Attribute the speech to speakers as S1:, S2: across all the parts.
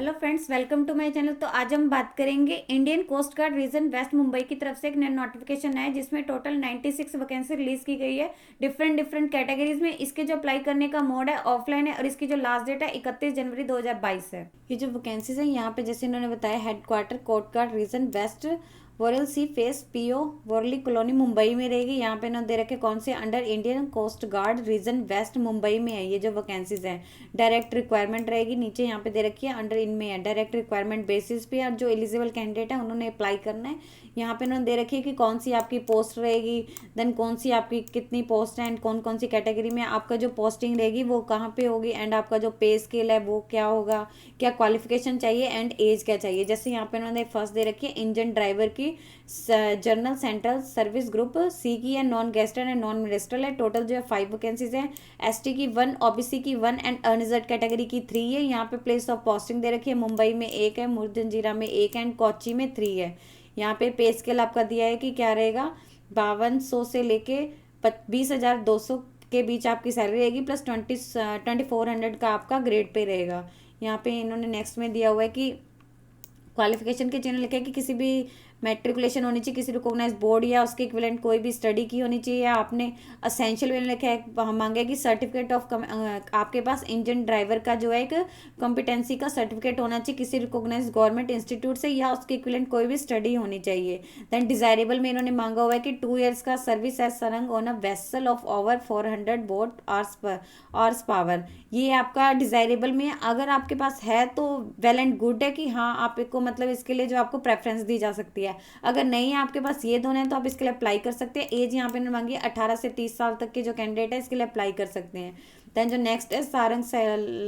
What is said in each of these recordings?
S1: Hello friends, welcome to my channel. तो आज हम बात करेंगे Indian coast guard region west Mumbai की तरफ से एक नया नोटिफिकेशन है जिसमें टोटल 96 वैकेंसी रिलीज की गई है डिफरेंट डिफरेंट कैटेगरीज में। इसके जो अप्लाई करने का मोड है ऑफलाइन है और इसकी जो लास्ट डेट है 31 जनवरी 2022 है। ये जो वैकेंसीज है यहाँ पे जैसे इन्होंने बताया, headquarter coast guard region west Worli sea face PO Worli colony Mumbai में रहेगी। यहाँ पे इन्होंने दे रखे कौन से, under Indian coast guard region west Mumbai में है ये जो वैकेंसीज हैं। डायरेक्ट रिक्वायरमेंट रहेगी, नीचे यहाँ पे दे रखी है अंडर इनमें है डायरेक्ट रिक्वायरमेंट बेसिस पे, और जो एलिजिबल कैंडिडेट है उन्होंने अप्लाई करना है। यहाँ पे उन्होंने दे रखी है कि कौन सी आपकी पोस्ट रहेगी, देन कौन सी आपकी कितनी पोस्ट है एंड कौन कौन सी कैटेगरी में आपका जो पोस्टिंग रहेगी वो कहाँ पे होगी, एंड आपका जो पे स्केल है वो क्या होगा, क्या क्वालिफिकेशन चाहिए एंड एज क्या चाहिए। जैसे यहाँ पे उन्होंने फर्स्ट दे रखी है इंजन ड्राइवर की general central service group C की है, non gazetted and non ministerial है। टोटल जो है 5 वैकेंसीज है। एसटी की 1, ओबीसी की 1 एंड अनरिजर्व कैटेगरी की 3 है। यहाँ पे प्लेस ऑफ पोस्टिंग दे रखी है, मुंबई में 1 है, मुर्जंजीरा में 1 एंड कोच्चि में 3 है। यहाँ पे पे स्केल आपका दिया है कि क्या रहेगा, 5200 से लेके 20,200 के बीच आपकी सैलरी रहेगी, प्लस 2400 का आपका ग्रेड पे रहेगा। यहाँ पे इन्होंने नेक्स्ट में दिया हुआ है कि क्वालिफिकेशन के चिन्ह लिखे कि किसी भी मैट्रिकुलेशन होनी चाहिए, किसी रिकॉग्नाइज बोर्ड या उसके इक्विवेलेंट कोई भी स्टडी की होनी चाहिए, या आपने असेंशियल में लिखा है मांगे कि सर्टिफिकेट ऑफ आपके पास इंजन ड्राइवर का जो है एक कॉम्पिटेंसी का सर्टिफिकेट होना चाहिए किसी रिकॉग्नाइज गवर्नमेंट इंस्टीट्यूट से, या उसके इक्विवेलेंट कोई भी स्टडी होनी चाहिए। देन डिजायरेबल में इन्होंने मांगा हुआ है कि 2 ईयर्स का service as serang on a vessel of over 400 boat hours power. ये आपका डिजायरेबल में अगर आपके पास है तो वेल एंड गुड है कि हाँ आपको मतलब इसके लिए जो आपको प्रेफरेंस दी जा सकती है। अगर नहीं है आपके पास ये दोनों है तो आप इसके लिए अप्लाई कर सकते हैं। एज यहाँ पे मांगी है 18 से 30 साल तक के जो कैंडिडेट है इसके लिए अप्लाई कर सकते हैं। देन जो नेक्स्ट है सारंग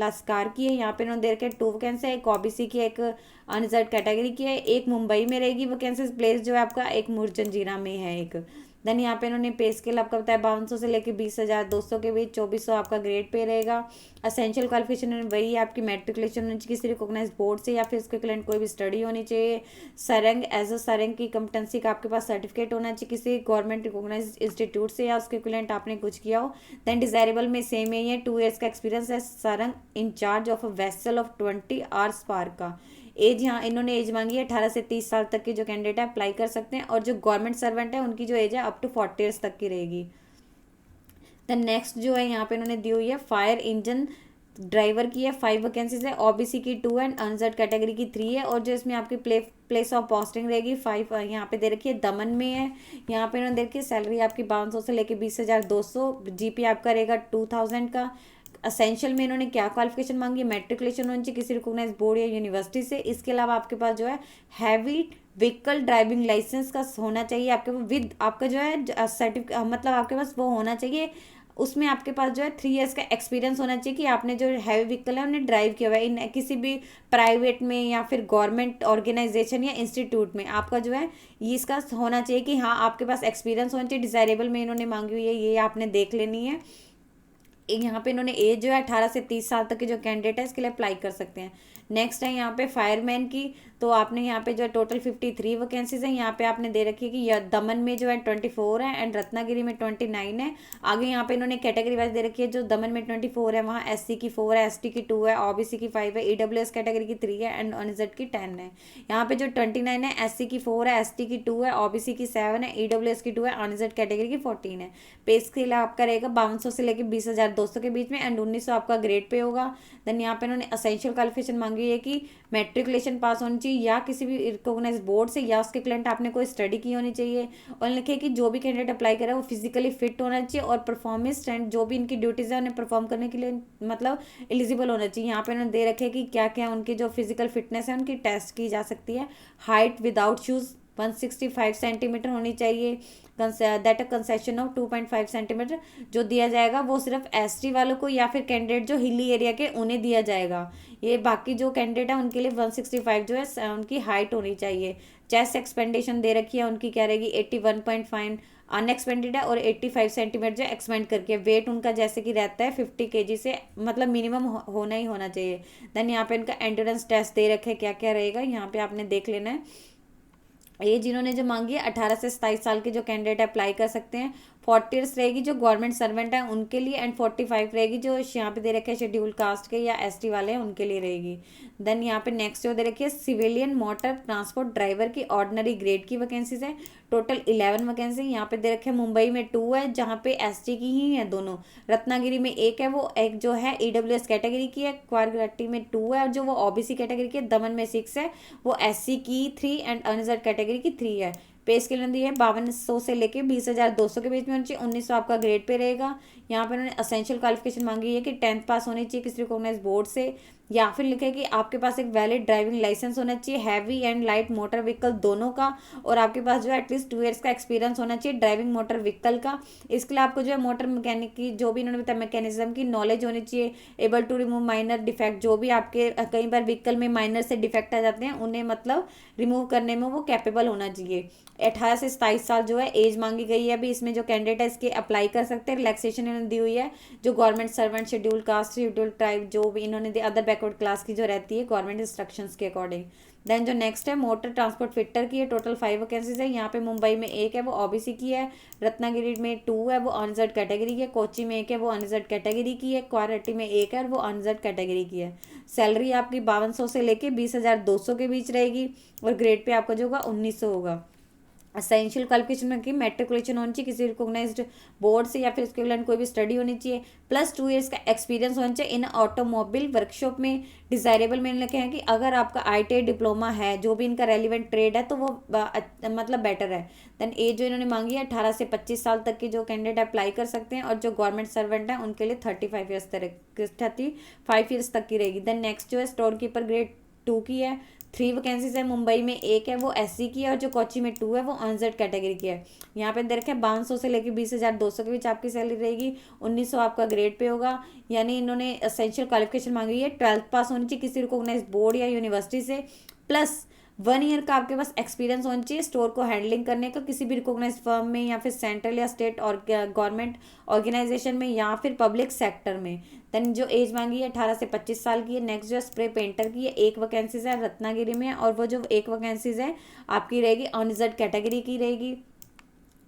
S1: लस्कार की है, यहाँ पे इन्होंने दे रखे 2 वैकेंसी है, एक ओबीसी की एक अनरिजर्व कैटेगरी की है, एक मुंबई में रहेगी वैकेंसी प्लेस जो है आपका, एक मुर्जंजीरा में है एक। देन यहाँ पे इन्होंने पे स्केल आपका बताया 5200 से लेकर 20,200 के बीच, 2400 आपका ग्रेड पे रहेगा। असेंशियल क्वालिफिकेशन वही है आपकी मैट्रिकुलेशन होनी चाहिए किसी रिकॉग्नाइज बोर्ड से, या फिर उसके क्लाइंट कोई भी स्टडी होनी चाहिए। सरंग एज अ सरंग की कंपटेंसी का आपके पास सर्टिफिकेट होना चाहिए किसी गवर्नमेंट रिकॉग्नाइज इंस्टीट्यूट से, या उसके क्लाइंट आपने कुछ किया हो। देन डिजायरेबल में सेम ही है, 2 ईयर्स का एक्सपीरियंस है serang in charge of a vessel of 20 hours पार का। एज यहाँ इन्होंने एज मांगी है 18 से 30 साल तक के जो कैंडिडेट है अप्लाई कर सकते हैं, और जो गवर्नमेंट सर्वेंट है उनकी जो एज है अप टू 40 ईयर्स तक की रहेगी। देन नेक्स्ट जो है यहाँ पे इन्होंने दी हुई है फायर इंजन ड्राइवर की है, 5 वैकेंसीज है, ओबीसी की 2 एंड अनरिजर्व कैटेगरी की 3 है, और जो इसमें आपकी प्लेस ऑफ पोस्टिंग रहेगी 5 यहाँ पे दे रखी है दमन में है। यहाँ पे इन्होंने दे रखी है सैलरी आपकी 500 से लेके 20,200, जीपी आपका रहेगा 2000 का। असेंशियल में इन्होंने क्या क्वालिफिकेशन मांगी है, मैट्रिकुलेशन होनी चाहिए किसी रिकॉग्नाइज बोर्ड या यूनिवर्सिटी से। इसके अलावा आपके पास जो है हैवी व्हीकल ड्राइविंग लाइसेंस का होना चाहिए आपके पास, विद आपका जो है सर्टिफिकेट, मतलब आपके पास वो होना चाहिए, उसमें आपके पास जो है 3 ईयर्स का एक्सपीरियंस होना चाहिए कि आपने जो हैवी व्हीकल है उन्हें ड्राइव किया हुआ है इन किसी भी प्राइवेट में या फिर गवर्नमेंट ऑर्गेनाइजेशन या इंस्टीट्यूट में। आपका जो है ये इसका होना चाहिए कि हाँ आपके पास एक्सपीरियंस होना चाहिए। डिजायरेबल में इन्होंने मांगी हुई है, ये आपने देख लेनी है। यहाँ पे इन्होंने एज जो है 18 से 30 साल तक के जो कैंडिडेट है इसके लिए अप्लाई कर सकते हैं। नेक्स्ट है यहाँ पे फायरमैन की, तो आपने यहाँ पे जो है टोटल 53 वैकेंसीज है। यहाँ पे आपने दे रखी है कि यह दमन में जो है 24 है एंड रत्नागिरी में 29 है। आगे यहाँ पे इन्होंने कैटेगरी वाइज दे रखी है, जो दमन में 24 है वहाँ एससी की 4 है, एसटी की 2 है, ओबीसी की 5 है, ईडब्ल्यूएस कैटेगरी की 3 है एंड अनरिजर्व की 10 है। यहाँ पे जो 29 है एससी की 4 है, एसटी की 2 है, ओबीसी की 7 है, ईडब्ल्यूएस की 2 है, अनरिजर्व कैटेगरी की 14 है। पे स्केल आपका रहेगा 5200 से लेकर 20,200 के बीच में एंड 1900 आपका ग्रेड पे होगा। देन यहाँ पे इन्होंने असेंशियल क्वालिफिकेशन मांगी है कि मैट्रिकुलेशन पास होनी चाहिए या किसी भी रिकॉग्नाइज बोर्ड से, या उसके क्लाइंट आपने कोई स्टडी की होनी चाहिए, और लिखे कि जो भी कैंडिडेट अप्लाई करे वो फिजिकली फिट होना चाहिए और परफॉर्मेंस एंड जो भी इनकी ड्यूटीज है उन्हें परफॉर्म करने के लिए मतलब एलिजिबल होना चाहिए। यहाँ पे उन्होंने दे रखे कि क्या क्या उनकी जो फिजिकल फिटनेस है उनकी टेस्ट की जा सकती है। हाइट विदाउट शूज 165 सेंटीमीटर होनी चाहिए, that a concession of 2.5 centimetre जो दिया जाएगा वो सिर्फ एसटी वालों को या फिर कैंडिडेट जो हिली एरिया के उन्हें दिया जाएगा। ये बाकी जो कैंडिडेट है उनके लिए 165 जो है उनकी हाइट होनी चाहिए। चेस्ट एक्सपेंडेशन दे रखी है उनकी क्या रहेगी 81.5 अनएक्सपेंडेड है, और 85 सेंटीमीटर जो एक्सपेंड करके वेट उनका जैसे कि रहता है 50 केजी से मतलब मिनिमम होना ही होना चाहिए। देन यहाँ पे इनका एंड्योरेंस टेस्ट दे रखे क्या क्या रहेगा, यहाँ पे आपने देख लेना है। एज इन्होंने जो मांगी है 18 से 27 साल के जो कैंडिडेट अप्लाई कर सकते हैं। 40 ईयर्स रहेगी जो गवर्नमेंट सर्वेंट है उनके लिए, एंड 45 रहेगी जो यहाँ पे दे रखे हैं शेड्यूल कास्ट के या एसटी वाले हैं उनके लिए रहेगी। देन यहाँ पे नेक्स्ट जो दे रखी है सिविलियन मोटर ट्रांसपोर्ट ड्राइवर की ऑर्डिनरी ग्रेड की वैकेंसीज है, टोटल 11 वैकेंसी यहाँ पे दे रखे हैं। मुंबई में 2 है जहाँ पे एसटी की ही है दोनों, रत्नागिरी में 1 है, वो एक जो है ईडब्ल्यूएस कैटेगरी की है, क्वारघट्टी में 2 है और जो वो ओबीसी कैटेगरी की है, दमन में 6 है, वो एससी की 3 एंड अनरिजर्व कैटेगरी की 3 है। पे स्केल दी है 5200 से लेके 20,200 के बीच में होनी चाहिए, 1900 आपका ग्रेड पे रहेगा। यहाँ पे उन्होंने असेंशियल क्वालिफिकेशन मांगी है कि 10th पास होनी चाहिए किसी रिकॉग्नाइज बोर्ड से, या फिर लिखे कि आपके पास एक वैलिड ड्राइविंग लाइसेंस होना चाहिए heavy and light motor vehicle दोनों का, और आपके पास जो है एटलीस्ट 2 ईयर्स का एक्सपीरियंस होना चाहिए ड्राइविंग मोटर व्हीकल का। इसके लिए आपको जो है मोटर मैकेनिक की जो भी इन्होंने बताया मैकेनिज्म की नॉलेज होनी चाहिए, able to remove minor defect, जो भी आपके कई बार व्हीकल में माइनर से डिफेक्ट आ जाते हैं उन्हें मतलब रिमूव करने में वो कैपेबल होना चाहिए। 18 से 27 साल जो है एज मांगी गई है। अभी इसमें जो कैंडिडेट है इसके अप्लाई कर सकते हैं, रिलैक्सेशन इन्होंने दी हुई है जो government servant schedule caste schedule tribe जो भी इन्होंने अदर बैकवर्ड क्लास की जो रहती है गवर्नमेंट इंस्ट्रक्शंस के अकॉर्डिंग। देन जो नेक्स्ट है मोटर ट्रांसपोर्ट फिटर की है, टोटल 5 वैकेंसीज है। यहाँ पे मुंबई में 1 है वो ओबीसी की है, रत्नागिरी में 2 है वो अनरिजर्व कैटेगरी की है, कोची में 1 है वो अनरिजर्व कैटेगरी की है, क्वारहट्टी में 1 है और वो अनरिजर्व कैटेगरी की है। सैलरी आपकी 5200 से लेके 20,200 के बीच रहेगी और ग्रेड पे आपका जो होगा 1900 होगा। असेंशियल क्वालिफिकेशन में कि मैट्रिकुलेशन होनी चाहिए किसी रिकॉग्नाइज्ड बोर्ड से या फिर उसके लिए कोई भी स्टडी होनी चाहिए, प्लस 2 ईयर्स का एक्सपीरियंस होना चाहिए इन ऑटोमोबाइल वर्कशॉप में। डिजायरेबल में लिखे हैं कि अगर आपका आईटीआई डिप्लोमा है जो भी इनका रेलिवेंट ट्रेड है तो वो मतलब बेटर है। देन एज जो इन्होंने मांगी है 18 से 25 साल तक की जो कैंडिडेट अप्लाई कर सकते हैं, और जो गवर्नमेंट सर्वेंट है उनके लिए 35 ईयर्स तक की रहेगी। देन नेक्स्ट जो है स्टोर कीपर ग्रेड 2 की है, 3 वैकेंसीज है। मुंबई में 1 है वो एससी की है और जो कोची में 2 है वो अनरिजर्व कैटेगरी की है। यहाँ पे दे रखे 5200 से लेकर 20,200 के बीच आपकी सैलरी रहेगी, 1900 आपका ग्रेड पे होगा। यानी इन्होंने एसेंशियल क्वालिफिकेशन मांगी है 12th पास होनी चाहिए किसी रिकॉग्नाइज बोर्ड या यूनिवर्सिटी से, प्लस 1 ईयर का आपके पास एक्सपीरियंस होना चाहिए स्टोर को हैंडलिंग करने का किसी भी रिकॉग्नाइज फर्म में या फिर सेंट्रल या स्टेट और गवर्नमेंट ऑर्गेनाइजेशन में या फिर पब्लिक सेक्टर में। देन जो एज मांगी है 18 से 25 साल की है। नेक्स्ट जो स्प्रे पेंटर की है 1 वैकेंसीज है रत्नागिरी में, और वो जो 1 वैकेंसीज है आपकी रहेगी अनरिजर्व कैटेगरी की रहेगी।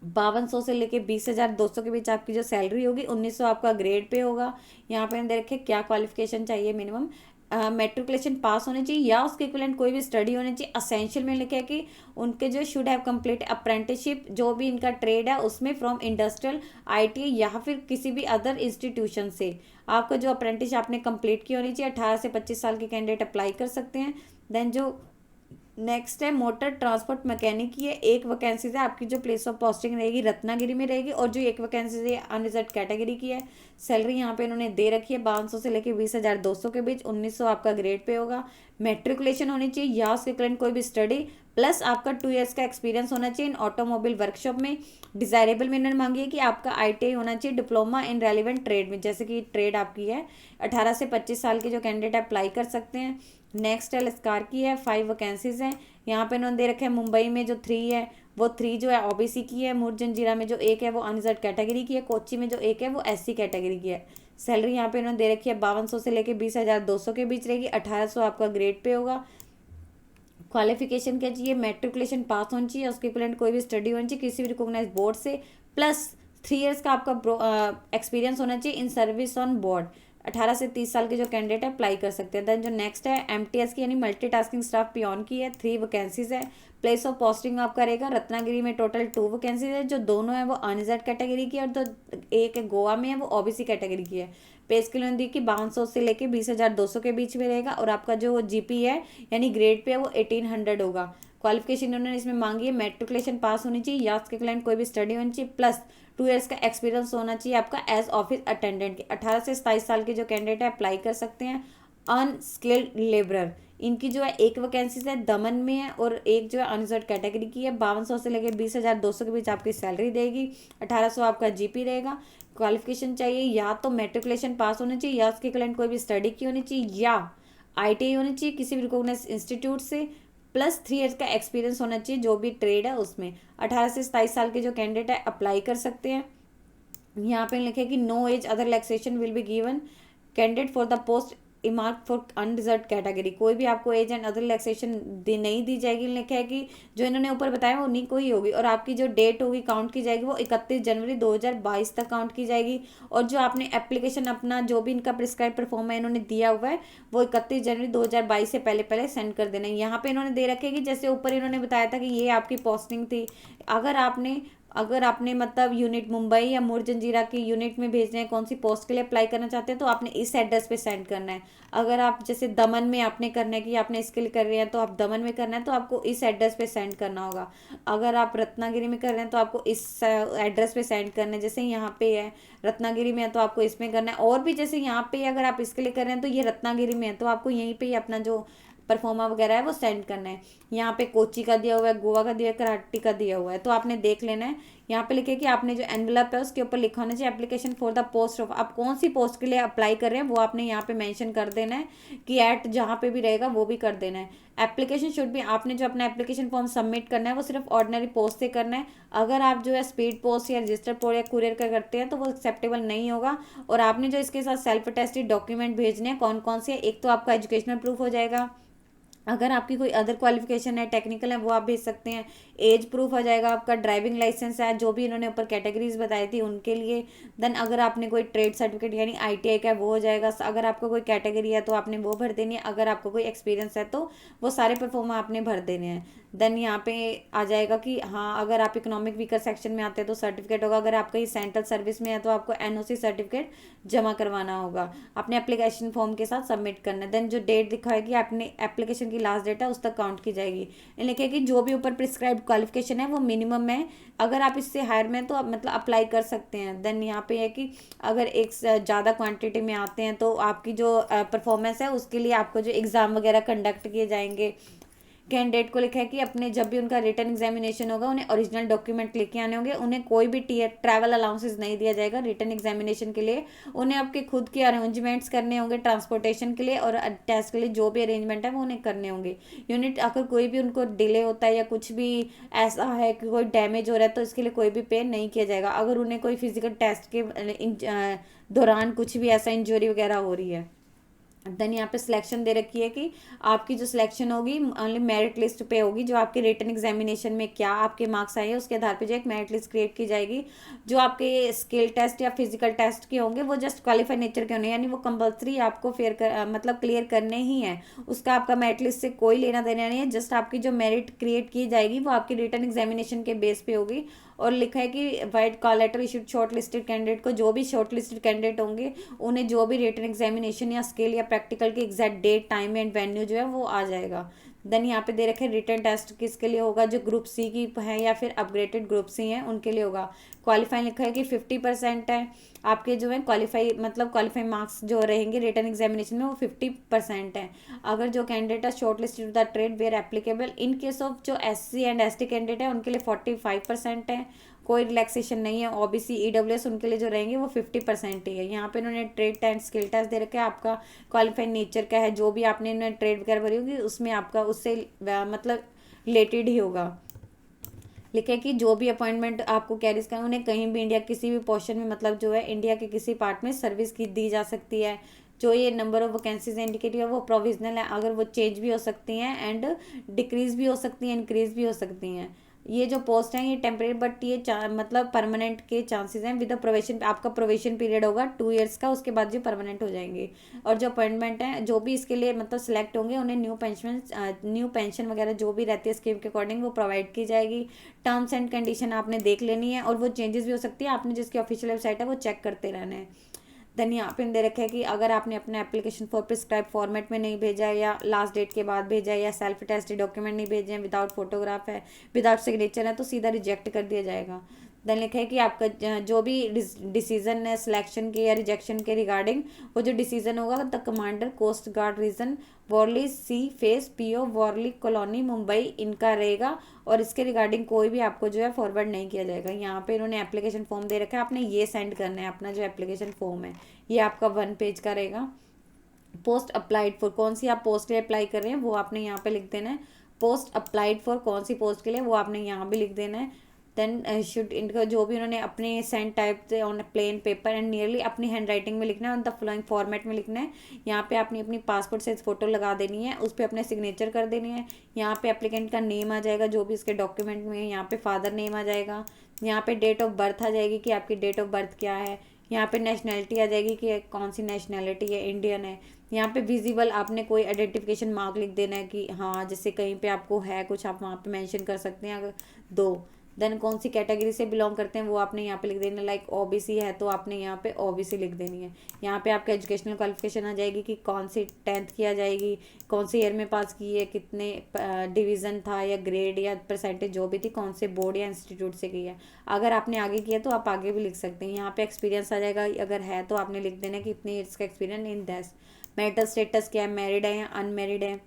S1: 5200 से लेके 20,200 के बीच आपकी जो सैलरी होगी, 1900 आपका ग्रेड पे होगा। यहाँ पे दे रखे क्या क्वालिफिकेशन चाहिए मिनिमम मेट्रिकुलेशन पास होने चाहिए या उसके इक्विवेलेंट कोई भी स्टडी होनी चाहिए। असेंशियल में लिखा है कि उनके जो शुड हैव कंप्लीट अप्रेंटिसशिप जो भी इनका ट्रेड है उसमें फ्रॉम इंडस्ट्रियल आईटी या फिर किसी भी अदर इंस्टीट्यूशन से आपका जो अप्रेंटिस आपने कंप्लीट की होनी चाहिए। 18 से 25 साल के कैंडिडेट अप्लाई कर सकते हैं। देन जो नेक्स्ट है मोटर ट्रांसपोर्ट मैकेनिक की है, 1 वैकेंसी है आपकी जो प्लेस ऑफ पोस्टिंग रहेगी रत्नागिरी में रहेगी, और जो 1 वैकेंसी है अनरिजर्व कैटेगरी की है। सैलरी यहाँ पे इन्होंने दे रखी है 5200 से लेके 20,200 के बीच, 1900 आपका ग्रेड पे होगा। मेट्रिकुलेशन होनी चाहिए या उसके करंट कोई भी स्टडी, प्लस आपका 2 ईयर्स का एक्सपीरियंस होना चाहिए इन ऑटोमोबाइल वर्कशॉप में। डिजायरेबल में इन्होंने मांगी है कि आपका आईटीआई होना चाहिए डिप्लोमा इन रेलिवेंट ट्रेड में, जैसे कि ट्रेड आपकी है। 18 से 25 साल के जो कैंडिडेट अप्लाई कर सकते हैं। नेक्स्ट है लस्कार की है, 5 वैकेंसीज हैं। यहाँ पे इन्होंने दे रखे हैं मुंबई में जो 3 है वो 3 जो है ओबीसी की है, मुरजंजीरा में जो 1 है वो अनरिजर्व कैटेगरी की है, कोच्चि में जो 1 है वो एससी कैटेगरी की है। सैलरी यहाँ पे इन्होंने दे रखी है 5200 से लेके 20,200 के बीच रहेगी, 1800 आपका ग्रेड पे होगा। क्वालिफिकेशन क्या चाहिए, मेट्रिकुलेशन पास होनी चाहिए, उसके इक्विवेलेंट कोई भी स्टडी होनी चाहिए किसी भी रिकॉग्नाइज बोर्ड से, प्लस 3 ईयर्स का आपका एक्सपीरियंस होना चाहिए इन सर्विस ऑन बोर्ड। 18 से 30 साल के जो कैंडिडेट है अप्लाई कर सकते हैं। देन जो नेक्स्ट है एमटीएस की यानी मल्टीटास्किंग स्टाफ पियोन की है, 3 वैकेंसीज है। प्लेस ऑफ पोस्टिंग आपका रहेगा रत्नागिरी में, टोटल 2 वैकेंसीज है, जो दोनों है वो अनरिजर्व कैटेगरी की है और तो एक है गोवा में है वो ओबीसी कैटेगरी की है। पे स्केल दी कि 5200 से लेके 20,200 के बीच में रहेगा, और आपका जो जीपी है यानी ग्रेड पे है वो 1800 होगा। क्वालिफिकेशन उन्होंने इसमें मांगी है मेट्रिकुलेशन पास होनी चाहिए या उसके क्लाइंट कोई भी स्टडी होनी चाहिए, प्लस 2 ईयर्स का एक्सपीरियंस होना चाहिए आपका एज ऑफिस अटेंडेंट के। 18 से 27 साल के जो कैंडिडेट है अप्लाई कर सकते हैं। अनस्किल्ड लेबरर इनकी जो है 1 वैकेंसी है दमन में है, और एक जो है अनरिजर्व कैटेगरी की है। 5200 से लेकर 20,200 के बीच आपकी सैलरी देगी, 1800 आपका जीपी रहेगा। क्वालिफिकेशन चाहिए या तो मेट्रिकुलेशन पास होनी चाहिए या उसके क्लाइंट कोई भी स्टडी की होनी चाहिए या आईटीआई होनी चाहिए किसी भी रिकॉग्नाइज इंस्टीट्यूट से, प्लस 3 ईयर्स का एक्सपीरियंस होना चाहिए जो भी ट्रेड है उसमें। 18 से 27 साल के जो कैंडिडेट है अप्लाई कर सकते हैं। यहाँ पे लिखे कि no age other relaxation will be given candidate for the post mark for unreserved category, कोई भी आपको एज एंड अदर रिलैक्सेशन नहीं दी जाएगी। लिखा है कि जो इन्होंने ऊपर बताया वो नहीं कोई होगी, और आपकी जो डेट होगी काउंट की जाएगी वो 31 जनवरी 2022 तक काउंट की जाएगी। और जो आपने एप्लीकेशन अपना जो भी इनका प्रिस्क्राइब परफॉर्म है इन्होंने दिया हुआ है वो 31 जनवरी 2022 से पहले पहले सेंड कर देना है। यहाँ पे इन्होंने दे रखे हैं कि जैसे ऊपर इन्होंने बताया था कि ये आपकी पोस्टिंग थी, अगर आपने मतलब यूनिट मुंबई या मोर जंजीरा की यूनिट में भेजना है, कौन सी पोस्ट के लिए अप्लाई करना चाहते हैं तो आपने इस एड्रेस पे सेंड करना है। अगर आप जैसे दमन में आपने करना है कि आपने इसके लिए कर रहे हैं तो आप दमन में करना है तो आपको इस एड्रेस पे सेंड करना होगा। अगर आप रत्नागिरी में कर रहे हैं तो आपको इस एड्रेस पे सेंड करना है। जैसे यहाँ पे है रत्नागिरी में है तो आपको इसमें करना है, और भी जैसे यहाँ पे अगर आप इसके लिए कर रहे हैं तो ये रत्नागिरी में है तो आपको यहीं पे ही अपना जो परफॉर्मा वगैरह है वो सेंड करना है। यहाँ पे कोची का दिया हुआ है, गोवा का दिया है, कराटी का दिया हुआ है, तो आपने देख लेना है। यहाँ पे लिखे कि आपने जो एनवलप है उसके ऊपर लिखा होना चाहिए application for the post of, आप कौन सी पोस्ट के लिए अप्लाई कर रहे हैं वो आपने यहाँ पे मेंशन कर देना है कि एट जहाँ पे भी रहेगा वो भी कर देना है। एप्लीकेशन शुड भी, आपने जो अपना एप्लीकेशन फॉर्म सबमिट करना है वो सिर्फ ऑर्डिनरी पोस्ट से करना है। अगर आप जो है स्पीड पोस्ट या रजिस्टर पोस्ट या कुरियर का करते हैं तो वो एक्सेप्टेबल नहीं होगा। और आपने जो इसके साथ सेल्फ अटेस्टेड डॉक्यूमेंट भेजने हैं कौन कौन से, एक तो आपका एजुकेशनल प्रूफ हो जाएगा, अगर आपकी कोई अदर क्वालिफिकेशन है टेक्निकल है वो आप भेज सकते हैं, एज प्रूफ हो जाएगा, आपका ड्राइविंग लाइसेंस है जो भी इन्होंने ऊपर कैटेगरीज बताई थी उनके लिए। देन अगर आपने कोई ट्रेड सर्टिफिकेट यानी आईटीआई का है वो हो जाएगा। अगर आपका कोई कैटेगरी है तो आपने वो भर देनी है, अगर आपको कोई एक्सपीरियंस है तो वो सारे परफॉर्म आपने भर देने हैं। देन यहाँ पे आ जाएगा कि हाँ अगर आप इकोनॉमिक वीकर सेक्शन में आते हैं तो सर्टिफिकेट होगा, अगर आप कहीं सेंट्रल सर्विस में है तो आपको एनओसी सर्टिफिकेट जमा करवाना होगा, अपने एप्लीकेशन फॉर्म के साथ सबमिट करना है। देन जो डेट दिखाएगी अपने एप्लीकेशन की लास्ट डेट है उस तक काउंट की जाएगी। लिखे कि जो भी ऊपर प्रिस्क्राइब्ड क्वालिफिकेशन है वो मिनिमम है, अगर आप इससे हायर में तो आप मतलब अप्लाई कर सकते हैं। देन यहाँ पे है कि अगर एक ज़्यादा क्वांटिटी में आते हैं तो आपकी जो परफॉर्मेंस है उसके लिए आपको जो एग्ज़ाम वगैरह कंडक्ट किए जाएंगे। कैंडिडेट को लिखा है कि अपने जब भी उनका रिटर्न एग्जामिनेशन होगा उन्हें ओरिजिनल डॉक्यूमेंट लेके आने होंगे, उन्हें कोई भी ट्रैवल अलाउंसेस नहीं दिया जाएगा रिटर्न एग्जामिनेशन के लिए, उन्हें आपके खुद के अरेंजमेंट्स करने होंगे ट्रांसपोर्टेशन के लिए, और टेस्ट के लिए जो भी अरेंजमेंट है वो उन्हें करने होंगे। यूनिट अगर कोई भी उनको डिले होता है या कुछ भी ऐसा है कि कोई डैमेज हो रहा है तो इसके लिए कोई भी पे नहीं किया जाएगा। अगर उन्हें कोई फिजिकल टेस्ट के दौरान कुछ भी ऐसा इंजरी वगैरह हो रही है। देन यहाँ पे सिलेक्शन दे रखी है कि आपकी जो सिलेक्शन होगी ओनली मेरिट लिस्ट पे होगी, जो आपके रिटन एग्जामिनेशन में क्या आपके मार्क्स आए हैं उसके आधार पे जो एक मेरिट लिस्ट क्रिएट की जाएगी। जो आपके स्किल टेस्ट या फिजिकल टेस्ट के होंगे वो जस्ट क्वालिफाई नेचर के होंगे, यानी वो कंपलसरी आपको मतलब क्लियर करने ही है, उसका आपका मेरिट लिस्ट से कोई लेना देना नहीं है। जस्ट आपकी जो मेरिट क्रिएट की जाएगी वो आपकी रिटन एग्जामिनेशन के बेस पे होगी। और लिखा है कि white call letter issued short listed candidate को, जो भी शॉर्ट लिस्टेड कैंडिडेट होंगे उन्हें जो भी रिटन एग्जामिनेशन या स्किल या प्रैक्टिकल की exact date time and venue जो है वो आ जाएगा। देन यहाँ पे दे रखे रिटन टेस्ट किसके लिए होगा, जो ग्रुप सी की है या फिर अपग्रेडेड ग्रुप सी है उनके लिए होगा। क्वालिफाई लिखा है कि 50% है आपके जो है क्वालिफाई, मतलब क्वालिफाई मार्क्स जो रहेंगे रिटन एग्जामिनेशन में वो 50% है। अगर जो कैंडिडेट है short listed the trade where applicable, in case of जो SC एंड ST कैंडिडेट है उनके लिए 45% है, कोई रिलैक्सेशन नहीं है। OBC EWS उनके लिए जो रहेंगे वो 50% ही है। यहाँ पे इन्होंने ट्रेड एंड स्किल टेस्ट दे रखा है, आपका क्वालिफाइड नेचर का है, जो भी आपने इन्होंने ट्रेड वगैरह भरी होगी उसमें आपका उससे मतलब रिलेटेड ही होगा। लिखे कि जो भी अपॉइंटमेंट आपको कैरिज का उन्हें कहीं भी इंडिया किसी भी पोर्शन में मतलब जो है इंडिया के किसी पार्ट में सर्विस की दी जा सकती है। जो ये नंबर ऑफ वैकेंसीज इंडिकेट है वो प्रोविजनल है, अगर वो चेंज भी हो सकती हैं एंड डिक्रीज भी हो सकती हैं, इंक्रीज भी हो सकती हैं। ये जो पोस्ट है ये टेम्परेरी बट ये मतलब परमानेंट के चांसेस हैं विद प्रोवेशन, आपका प्रोवेशन पीरियड होगा 2 years का, उसके बाद जो परमानेंट हो जाएंगे। और जो अपॉइंटमेंट है जो भी इसके लिए मतलब सिलेक्ट होंगे उन्हें न्यू पेंशन वगैरह जो भी रहती है स्कीम के अकॉर्डिंग वो प्रोवाइड की जाएगी। टर्म्स एंड कंडीशन आपने देख लेनी है और वो चेंजेस भी हो सकती है, आपने जिसकी ऑफिशियल वेबसाइट है वो चेक करते रहना है। देन यहाँ पे दे रखा है कि अगर आपने अपना एप्लीकेशन फॉर प्रिस्क्राइब फॉर्मेट में नहीं भेजा है या लास्ट डेट के बाद भेजा है या सेल्फ टेस्टेड डॉक्यूमेंट नहीं भेजे हैं, विदाउट फोटोग्राफ है, विदाउट सिग्नेचर है तो सीधा रिजेक्ट कर दिया जाएगा। देन लिखा है कि आपका जो भी डिसीजन है सिलेक्शन के या रिजेक्शन के रिगार्डिंग, वो जो डिसीजन होगा the commander coast guard region Worli sea face PO Worli colony Mumbai इनका रहेगा, और इसके रिगार्डिंग कोई भी आपको जो है फॉरवर्ड नहीं किया जाएगा। यहाँ पे इन्होंने एप्लीकेशन फॉर्म दे रखा है, आपने ये सेंड करना है अपना जो एप्लीकेशन फॉर्म है, ये आपका 1 पेज का रहेगा। पोस्ट अप्लाइड फॉर, कौन सी आप पोस्ट के लिए अप्लाई कर रहे हैं वो आपने यहाँ पे लिख देना है। पोस्ट अप्लाइड फॉर, कौन सी पोस्ट के लिए वो आपने यहाँ भी लिख देना है। देन शुड इनका जो भी उन्होंने अपने सेंड टाइप से on plain paper and nearly अपनी हैंड राइटिंग में लिखना है, ऑन द फॉलोइंग फॉर्मेट में लिखना है। यहाँ पे आपने अपनी पासपोर्ट साइज फोटो लगा देनी है, उस पर अपने सिग्नेचर कर देनी है। यहाँ पे एप्लीकेंट का नेम आ जाएगा जो भी इसके डॉक्यूमेंट में है, यहाँ पे फादर नेम आ जाएगा, यहाँ पे डेट ऑफ बर्थ आ जाएगी कि आपकी डेट ऑफ बर्थ क्या है, यहाँ पे नेशनैलिटी आ जाएगी कि कौन सी नेशनैलिटी है, इंडियन है। यहाँ पे विजिबल आपने कोई आइडेंटिफिकेशन मार्क लिख देना है कि हाँ जैसे कहीं पे आपको है कुछ आप वहाँ पे मेंशन कर सकते हैं अगर दो। देन कौन सी कैटेगरी से बिलोंग करते हैं वो आपने यहाँ पे लिख देना, लाइक ओबीसी है तो आपने यहाँ पे ओबीसी लिख देनी है। यहाँ पे आपका एजुकेशनल क्वालिफिकेशन आ जाएगी कि कौन सी 10th की आ जाएगी, कौन से ईयर में पास की है, कितने डिवीज़न था या ग्रेड या परसेंटेज जो भी थी, कौन से बोर्ड या इंस्टीट्यूट से की है। अगर आपने आगे किया तो आप आगे भी लिख सकते हैं। यहाँ पे एक्सपीरियंस आ जाएगा, अगर है तो आपने लिख देना कि इतने ईयर्स का experience in these. Marital status क्या है, मैरिड है या अनमेरिड है।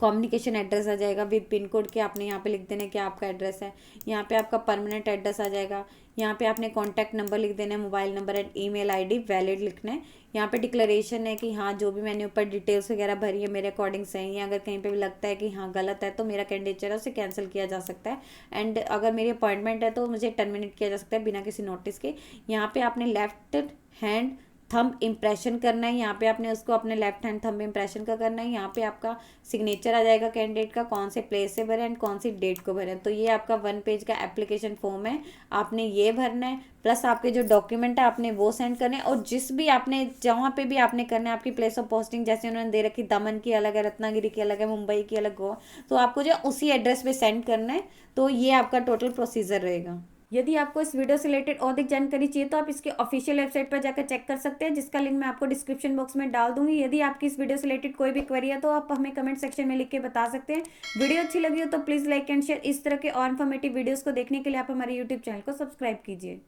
S1: कम्युनिकेशन एड्रेस आ जाएगा विद पिन कोड के, आपने यहाँ पे लिख देना है क्या आपका एड्रेस है। यहाँ पे आपका परमानेंट एड्रेस आ जाएगा। यहाँ पे आपने कॉन्टैक्ट नंबर लिख देना है, mobile number and email ID valid लिखना है। यहाँ पे डिक्लेरेशन है कि हाँ जो भी मैंने ऊपर डिटेल्स वगैरह भरी है मेरे अकॉर्डिंग सही है, अगर कहीं पे भी लगता है कि हाँ गलत है तो मेरा कैंडिडेचर है उसे कैंसिल किया जा सकता है। एंड अगर मेरी अपॉइंटमेंट है तो मुझे टर्मिनेट किया जा सकता है बिना किसी नोटिस के। यहाँ पे आपने लेफ्ट हैंड थंब इम्प्रेशन करना है, यहाँ पे आपने उसको अपने लेफ्ट हैंड थंब इम्प्रेशन का करना है। यहाँ पे आपका सिग्नेचर आ जाएगा कैंडिडेट का, कौन से प्लेस से भरे एंड कौन सी डेट को भरे। तो ये आपका 1 पेज का एप्लीकेशन फॉर्म है, आपने ये भरना है। प्लस आपके जो डॉक्यूमेंट है आपने वो सेंड करने हैं, और जिस भी आपने जहाँ पे भी आपने करना है आपकी प्लेस ऑफ पोस्टिंग जैसे उन्होंने दे रखी दमन की अलग है, रत्नागिरी की अलग है, मुंबई की अलग हो, तो आपको जो उसी एड्रेस पे सेंड करना है। तो ये आपका टोटल प्रोसीजर रहेगा। यदि आपको इस वीडियो से रिलेटेड और अधिक जानकारी चाहिए तो आप इसके ऑफिशियल वेबसाइट पर जाकर चेक कर सकते हैं, जिसका लिंक मैं आपको डिस्क्रिप्शन बॉक्स में डाल दूंगी। यदि आपकी इस वीडियो से रिलेटेड कोई भी क्वेरी है तो आप हमें कमेंट सेक्शन में लिख के बता सकते हैं। वीडियो अच्छी लगी हो तो प्लीज़ लाइक एंड शेयर। इस तरह के और इन्फॉर्मेटिव वीडियोज़ को देखने के लिए आप हमारे यूट्यूब चैनल को सब्सक्राइब कीजिए।